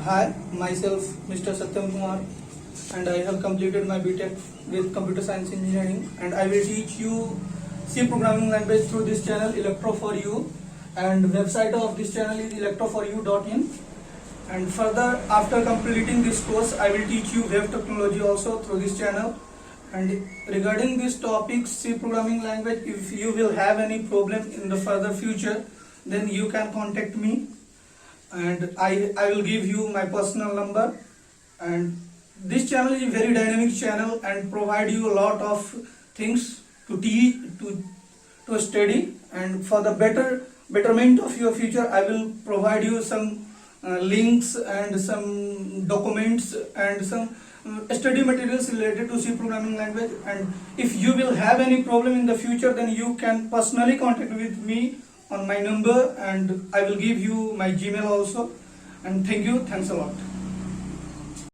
Hi, myself Mr. Satyam Kumar, and I have completed my BTech with Computer Science Engineering, and I will teach you C programming language through this channel Electro for You, and website of this channel is electroforyou.in. And further, after completing this course, I will teach you web technology also through this channel. And regarding this topic, C programming language, if you will have any problem in the further future, then you can contact me, and I will give you my personal number. And this channel is a very dynamic channel and provide you a lot of things to teach, to study, and for the betterment of your future, I will provide you some links and some documents and some study materials related to C programming language. And if you will have any problem in the future, then you can personally contact with me on my number, and I will give you my Gmail also. And thanks a lot.